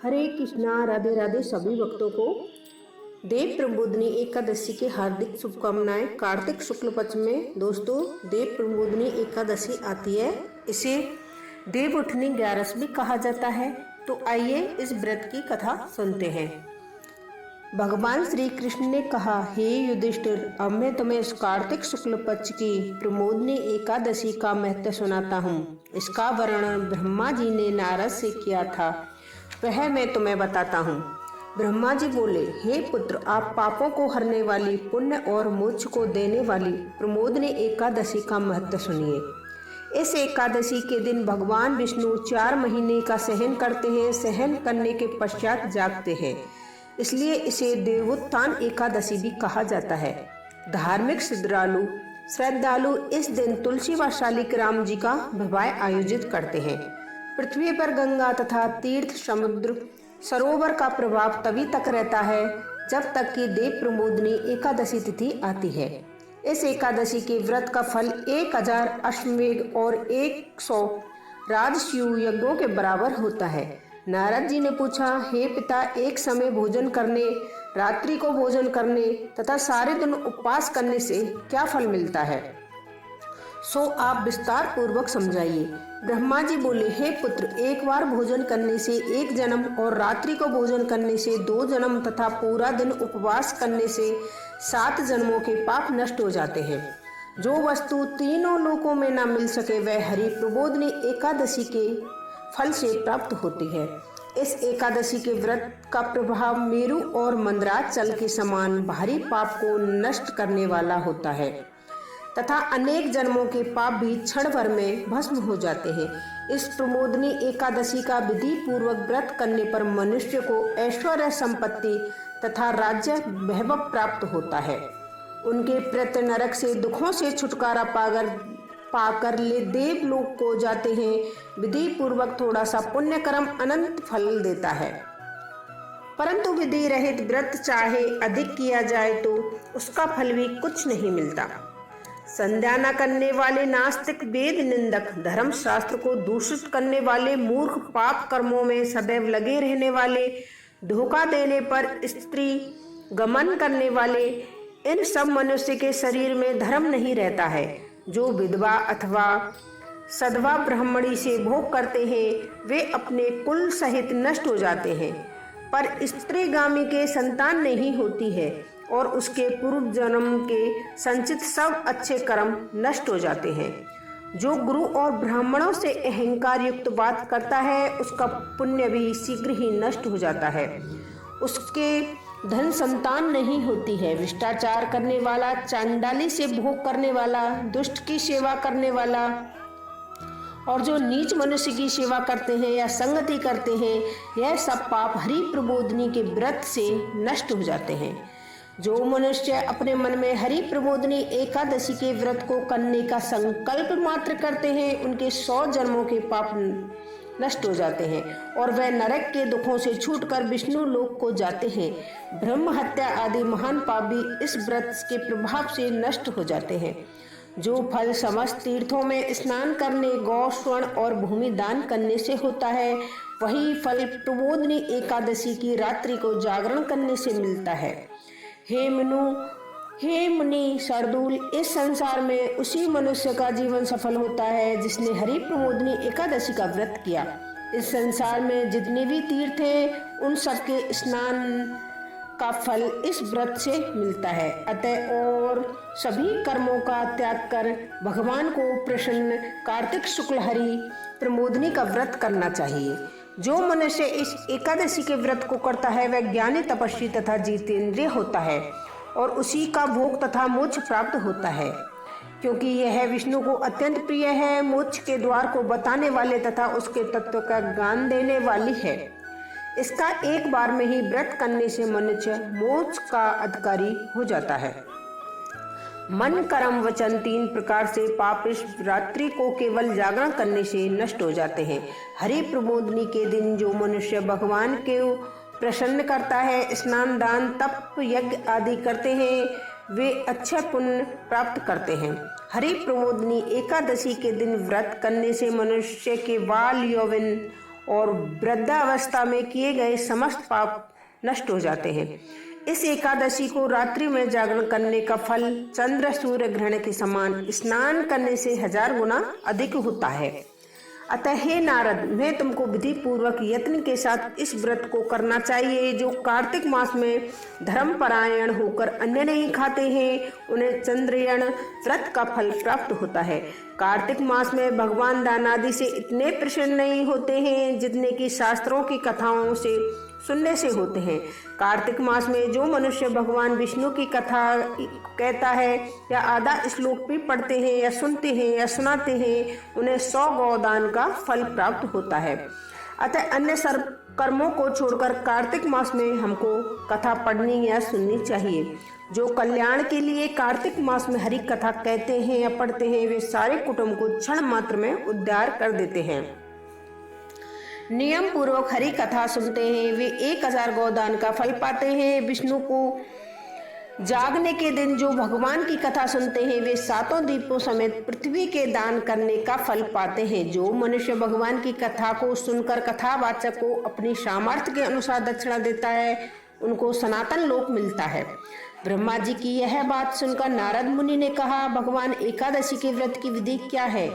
हरे कृष्णा। राधे राधे सभी भक्तों को देव प्रबोधिनी एकादशी की हार्दिक शुभकामनाएं। कार्तिक शुक्ल पक्ष में दोस्तों देव प्रबोधिनी एकादशी आती है। इसे देव उठनी 11 भी कहा जाता है। तो आइए इस व्रत की कथा सुनते हैं। भगवान श्री कृष्ण ने कहा, हे युधिष्ठिर, अब मैं तुम्हें इस कार्तिक शुक्ल पक्ष की प्रमोदनी एकादशी का महत्व सुनाता हूँ। इसका वर्णन ब्रह्मा जी ने नारद से किया था, वह मैं तुम्हें बताता हूँ। ब्रह्मा जी बोले, हे पुत्र, आप पापों को हरने वाली, पुण्य और मोक्ष को देने वाली प्रमोदनी एकादशी का महत्व सुनिए। इस एकादशी के दिन भगवान विष्णु 4 महीने का सहन करते हैं। सहन करने के पश्चात जागते हैं, इसलिए इसे देवोत्थान एकादशी भी कहा जाता है। धार्मिक श्रद्धालु इस दिन तुलसी व शालिग्राम जी का विवाह आयोजित करते हैं। पृथ्वी पर गंगा तथा तीर्थ समुद्र सरोवर का प्रभाव तभी तक रहता है जब तक कि देव प्रमोदनी एकादशी तिथि आती है। इस एकादशी के व्रत का फल 1000 अश्वमेध और 100 राजसूय यज्ञों के बराबर होता है। नारद जी ने पूछा, हे पिता, एक समय भोजन करने, रात्रि को भोजन करने तथा सारे दिन उपवास करने से क्या फल मिलता है, सो आप विस्तार पूर्वक समझाइए। ब्रह्मा जी बोले, हे पुत्र, एक बार भोजन करने से 1 जन्म और रात्रि को भोजन करने से 2 जन्म तथा पूरा दिन उपवास करने से 7 जन्मों के पाप नष्ट हो जाते हैं। जो वस्तु तीनों लोकों में न मिल सके वह हरि प्रबोधिनी एकादशी के फल से प्राप्त होती है। इस एकादशी के व्रत का प्रभाव मेरु और मंदराचल के समान भारी पाप को नष्ट करने वाला होता है तथा अनेक जन्मों के पाप भी क्षण भर में भस्म हो जाते हैं। इस प्रमोदनी एकादशी का विधि पूर्वक व्रत करने पर मनुष्य को ऐश्वर्य, संपत्ति तथा राज्य वैभव प्राप्त होता है। उनके प्रत्य नरक से दुखों से छुटकारा पाकर ले देवलोक को जाते हैं। विधि पूर्वक थोड़ा सा पुण्य कर्म अनंत फल देता है, परंतु विधि रहित व्रत चाहे अधिक किया जाए तो उसका फल भी कुछ नहीं मिलता। संध्या न करने वाले नास्तिक, वेद निंदक, धर्म शास्त्र को दूषित करने वाले मूर्ख, पाप कर्मों में सदैव लगे रहने वाले, धोखा देने पर स्त्री गमन करने वाले, इन सब मनुष्य के शरीर में धर्म नहीं रहता है। जो विधवा अथवा सधवा ब्राह्मणी से भोग करते हैं वे अपने कुल सहित नष्ट हो जाते हैं, पर स्त्रीगामी के संतान नहीं होती है और उसके पूर्व जन्म के संचित सब अच्छे कर्म नष्ट हो जाते हैं। जो गुरु और ब्राह्मणों से अहंकार युक्त बात करता है उसका पुण्य भी शीघ्र ही नष्ट हो जाता है। उसके धन संतान नहीं होती है। भ्रष्टाचार करने वाला, चांडाली से भोग करने वाला, दुष्ट की सेवा करने वाला और जो नीच मनुष्य की सेवा करते हैं या संगति करते हैं, यह सब पाप हरि प्रबोधिनी के व्रत से नष्ट हो जाते हैं। जो मनुष्य अपने मन में हरि प्रबोधिनी एकादशी के व्रत को करने का संकल्प मात्र करते हैं उनके 100 जन्मों के पाप नष्ट हो जाते हैं और वह नरक के दुखों से छूटकर विष्णु लोक को जाते हैं। ब्रह्म हत्या आदि महान पाप भी इस व्रत के प्रभाव से नष्ट हो जाते हैं। जो फल समस्त तीर्थों में स्नान करने, गौ स्वर्ण और भूमि दान करने से होता है, वही फल प्रबोधिनी एकादशी की रात्रि को जागरण करने से मिलता है। हे मुनि शार्दूल, इस संसार में उसी मनुष्य का जीवन सफल होता है जिसने हरि प्रबोधिनी एकादशी का व्रत किया। इस संसार में जितने भी तीर्थ हैं उन सबके स्नान का फल इस व्रत से मिलता है। अतः और सभी कर्मों का त्याग कर भगवान को प्रसन्न कार्तिक शुक्ल हरि प्रमोदनी का व्रत करना चाहिए। जो मनुष्य इस एकादशी के व्रत को करता है वह ज्ञानी, तपस्वी तथा जितेंद्रिय होता है और उसी का भोग तथा मोक्ष प्राप्त होता है, क्योंकि यह विष्णु को अत्यंत प्रिय है। मोक्ष के द्वार को बताने वाले तथा उसके तत्व का ज्ञान देने वाली है। इसका एक बार में ही व्रत करने से मनुष्य मोक्ष का अधिकारी हो जाता है। मन, कर्म, वचन 3 प्रकार से पाप इस रात्रि को केवल जागरण करने से नष्ट हो जाते हैं। हरि प्रबोधिनी के दिन जो मनुष्य भगवान को प्रसन्न करता है, स्नान, दान, तप, यज्ञ आदि करते हैं, वे अच्छे पुण्य प्राप्त करते हैं। हरि प्रबोधिनी एकादशी के दिन व्रत करने से मनुष्य के बाल, यौवन और वृद्धावस्था में किए गए समस्त पाप नष्ट हो जाते हैं। इस एकादशी को रात्रि में जागरण करने का फल चंद्र सूर्य ग्रहण के समान स्नान करने से 1000 गुना अधिक होता है। अतः हे नारद, मैं तुमको विधि पूर्वक यत्न के साथ इस व्रत को करना चाहिए। जो कार्तिक मास में धर्मपरायण होकर अन्न नहीं खाते हैं उन्हें चंद्रयण व्रत का फल प्राप्त होता है। कार्तिक मास में भगवान दानादि से इतने प्रसन्न नहीं होते हैं जितने कि शास्त्रों की कथाओं से सुनने से होते हैं। कार्तिक मास में जो मनुष्य भगवान विष्णु की कथा कहता है या आधा श्लोक भी पढ़ते हैं या सुनते हैं या सुनाते हैं उन्हें 100 गौदान का फल प्राप्त होता है। अतः अन्य सर्व कर्मों को छोड़कर कार्तिक मास में हमको कथा पढ़नी या सुननी चाहिए। जो कल्याण के लिए कार्तिक मास में हरि कथा कहते हैं या पढ़ते हैं वे सारे कुटुंब को क्षण मात्र में उद्धार कर देते हैं। नियम पूर्वक हरि कथा सुनते हैं वे 1000 गौदान का फल पाते हैं। विष्णु को जागने के दिन जो भगवान की कथा सुनते हैं वे 7 दीपों समेत पृथ्वी के दान करने का फल पाते हैं। जो मनुष्य भगवान की कथा को सुनकर कथावाचक को अपनी सामर्थ्य के अनुसार दक्षिणा देता है उनको सनातन लोक मिलता है। ब्रह्मा जी की यह बात सुनकर नारद मुनि ने कहा, भगवान एकादशी के व्रत की विधि क्या है,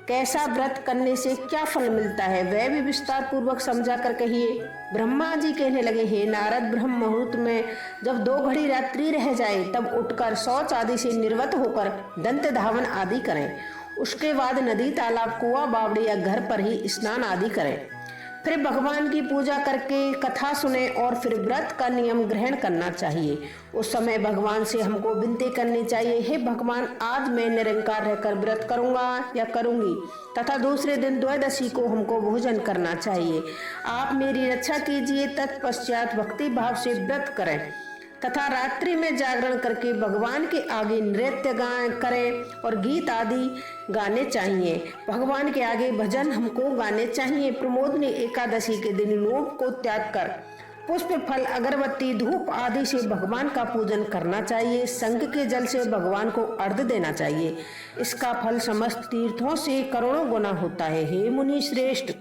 कैसा व्रत करने से क्या फल मिलता है, वह भी विस्तार पूर्वक समझा कर कहिए। ब्रह्मा जी कहने लगे, हे नारद, ब्रह्म मुहूर्त में जब 2 घड़ी रात्रि रह जाए तब उठकर शौच आदि से निर्वत होकर दंत धावन आदि करें। उसके बाद नदी, तालाब, कुआं, बावड़ी या घर पर ही स्नान आदि करें। फिर भगवान की पूजा करके कथा सुने और फिर व्रत का नियम ग्रहण करना चाहिए। उस समय भगवान से हमको विनती करनी चाहिए, हे भगवान, आज मैं निरंकार रहकर व्रत करूंगा या करूंगी तथा दूसरे दिन द्वादशी को हमको भोजन करना चाहिए। आप मेरी रक्षा कीजिए। तत्पश्चात भक्ति भाव से व्रत करें तथा रात्रि में जागरण करके भगवान के आगे नृत्य करें और गीत आदि गाने चाहिए। भगवान के आगे भजन हमको गाने चाहिए। प्रमोदनी एकादशी के दिन लोभ को त्याग कर पुष्प, फल, अगरबत्ती, धूप आदि से भगवान का पूजन करना चाहिए। शंख के जल से भगवान को अर्घ्य देना चाहिए। इसका फल समस्त तीर्थों से करोड़ों गुना होता है। हे मुनि श्रेष्ठ,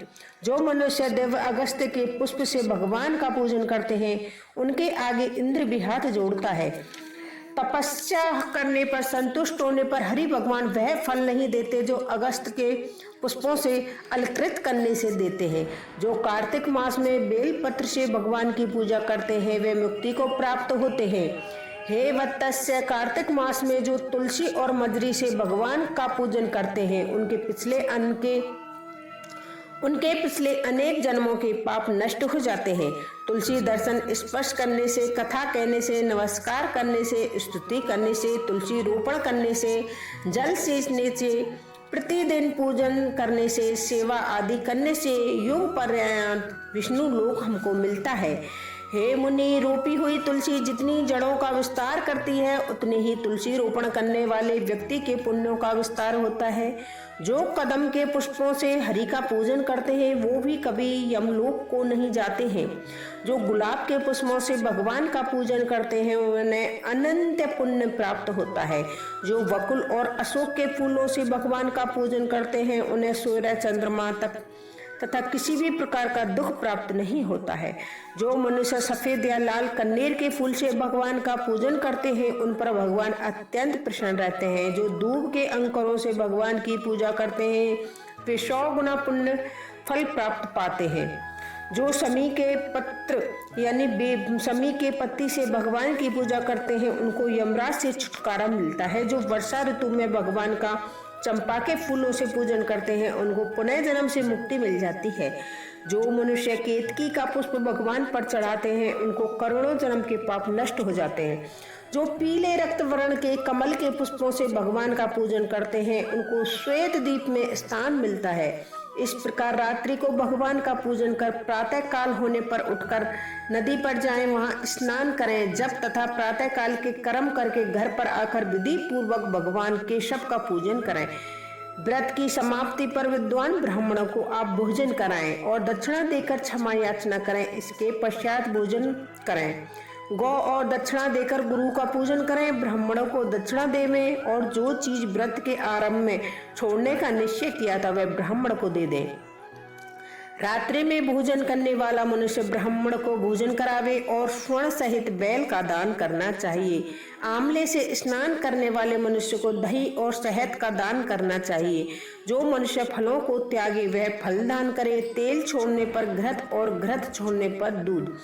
जो मनुष्य देव अगस्त्य के पुष्प से भगवान का पूजन करते हैं उनके आगे इंद्र भी हाथ जोड़ता है। तपस्या करने पर, संतुष्ट होने पर हरि भगवान वह फल नहीं देते जो अगस्त के पुष्पों से अलकृत करने से देते हैं। जो कार्तिक मास में बेलपत्र से भगवान की पूजा करते हैं वे मुक्ति को प्राप्त होते हैं। हे वत्स्य, कार्तिक मास में जो तुलसी और मजरी से भगवान का पूजन करते हैं उनके पिछले अनेक जन्मों के पाप नष्ट हो जाते हैं। तुलसी दर्शन, स्पर्श करने से, कथा कहने से, नमस्कार करने से, स्तुति करने से, तुलसी रोपण करने से, जल सींचने से, प्रतिदिन पूजन करने से, सेवा आदि करने से युग पर्यंत विष्णु लोक हमको मिलता है। हे मुनि, रोपी हुई तुलसी जितनी जड़ों का विस्तार करती है उतने ही तुलसी रोपण करने वाले व्यक्ति के पुण्यों का विस्तार होता है। जो कदम के पुष्पों से हरि का पूजन करते हैं वो भी कभी यमलोक को नहीं जाते हैं। जो गुलाब के पुष्पों से भगवान का पूजन करते हैं उन्हें अनंत पुण्य प्राप्त होता है। जो वकुल और अशोक के फूलों से भगवान का पूजन करते हैं उन्हें सूर्य, चंद्रमा तथा किसी भी प्रकार का दुख प्राप्त नहीं होता है। जो मनुष्य सफेद या लाल कन्नेर के फूल से भगवान का पूजन करते हैं उन पर भगवान अत्यंत प्रसन्न रहते हैं। जो दूब के अंकुरों से भगवान की पूजा करते हैं वे 100 गुना पुण्य फल प्राप्त पाते हैं। जो समी के पत्र यानी समी के पत्ती से भगवान की पूजा करते हैं उनको यमराज से छुटकारा मिलता है। जो वर्षा ऋतु में भगवान का चंपा के फूलों से पूजन करते हैं उनको पुनः जन्म से मुक्ति मिल जाती है। जो मनुष्य केतकी का पुष्प भगवान पर चढ़ाते हैं उनको करोड़ों जन्म के पाप नष्ट हो जाते हैं। जो पीले रक्त वर्ण के कमल के पुष्पों से भगवान का पूजन करते हैं उनको श्वेत दीप में स्थान मिलता है। इस प्रकार रात्रि को भगवान का पूजन कर प्रातः काल होने पर उठकर नदी पर जाएं, वहां स्नान करें, जप तथा प्रातः काल के कर्म करके घर पर आकर विधि पूर्वक भगवान केशव का पूजन करें। व्रत की समाप्ति पर विद्वान ब्राह्मणों को आप भोजन कराएं और दक्षिणा देकर क्षमा याचना करें। इसके पश्चात भोजन करें। गौ और दक्षिणा देकर गुरु का पूजन करें। ब्राह्मणों को दक्षिणा देवें और जो चीज व्रत के आरंभ में छोड़ने का निश्चय किया था वह ब्राह्मण को दे दें। रात्रि में भोजन करने वाला मनुष्य ब्राह्मण को भोजन करावे और स्वर्ण सहित बैल का दान करना चाहिए। आंवले से स्नान करने वाले मनुष्य को दही और शहद का दान करना चाहिए। जो मनुष्य फलों को त्यागे वह फल दान करे। तेल छोड़ने पर घृत और घृत छोड़ने पर दूध,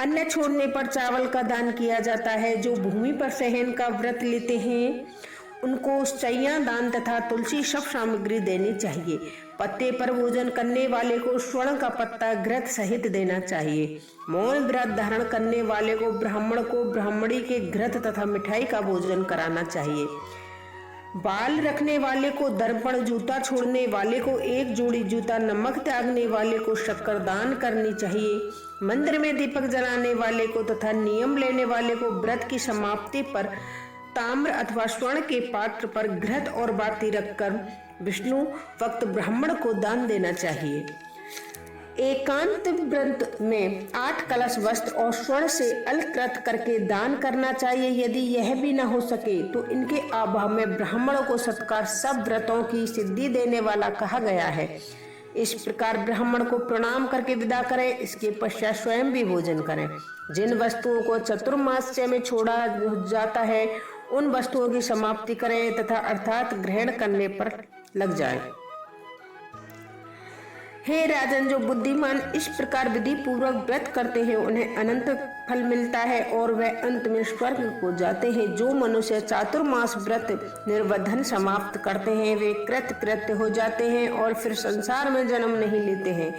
अन्न छोड़ने पर चावल का दान किया जाता है। जो भूमि पर सहन का व्रत लेते हैं उनको शैया दान तथा तुलसी सब सामग्री देनी चाहिए। पत्ते पर भोजन करने वाले को स्वर्ण का पत्ता घृत सहित देना चाहिए। मौन व्रत धारण करने वाले को ब्राह्मणी के घृत तथा मिठाई का भोजन कराना चाहिए। बाल रखने वाले को दर्पण, जूता छोड़ने वाले को एक जोड़ी जूता, नमक त्यागने वाले को शक्कर दान करनी चाहिए। मंदिर में दीपक जलाने वाले को तथा नियम लेने वाले को व्रत की समाप्ति पर ताम्र अथवा स्वर्ण के पात्र पर घृत और बाती रखकर विष्णु भक्त ब्राह्मण को दान देना चाहिए। एकांत व्रत में 8 कलश वस्त्र और स्वर्ण से अलकृत करके दान करना चाहिए। यदि यह भी न हो सके तो इनके अभाव में ब्राह्मणों को सत्कार सब व्रतों की सिद्धि देने वाला कहा गया है। इस प्रकार ब्राह्मण को प्रणाम करके विदा करें। इसके पश्चात स्वयं भी भोजन करें। जिन वस्तुओं को चतुर्मास्य में छोड़ा जाता है उन वस्तुओं की समाप्ति करें तथा अर्थात ग्रहण करने पर लग जाए। हे राजन, जो बुद्धिमान इस प्रकार विधि पूर्वक व्रत करते हैं उन्हें अनंत फल मिलता है और वह अंत में स्वर्ग को जाते हैं। जो मनुष्य चातुर्मास व्रत निर्वधन समाप्त करते हैं वे कृतकृत्य हो जाते हैं और फिर संसार में जन्म नहीं लेते हैं।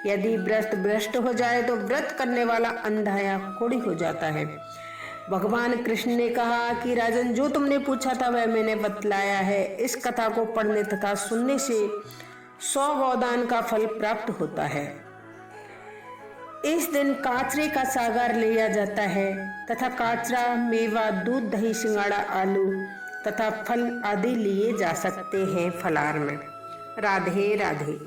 यदि व्रत भ्रष्ट हो जाए तो व्रत करने वाला अंधा या कोढ़ी हो जाता है। भगवान कृष्ण ने कहा कि राजन, जो तुमने पूछा था वह मैंने बतलाया है। इस कथा को पढ़ने तथा सुनने से 100 गोदान का फल प्राप्त होता है। इस दिन काचरे का सागर लिया जाता है तथा काचरा, मेवा, दूध, दही, सिंगाड़ा, आलू तथा फल आदि लिए जा सकते हैं फलाहार में। राधे राधे।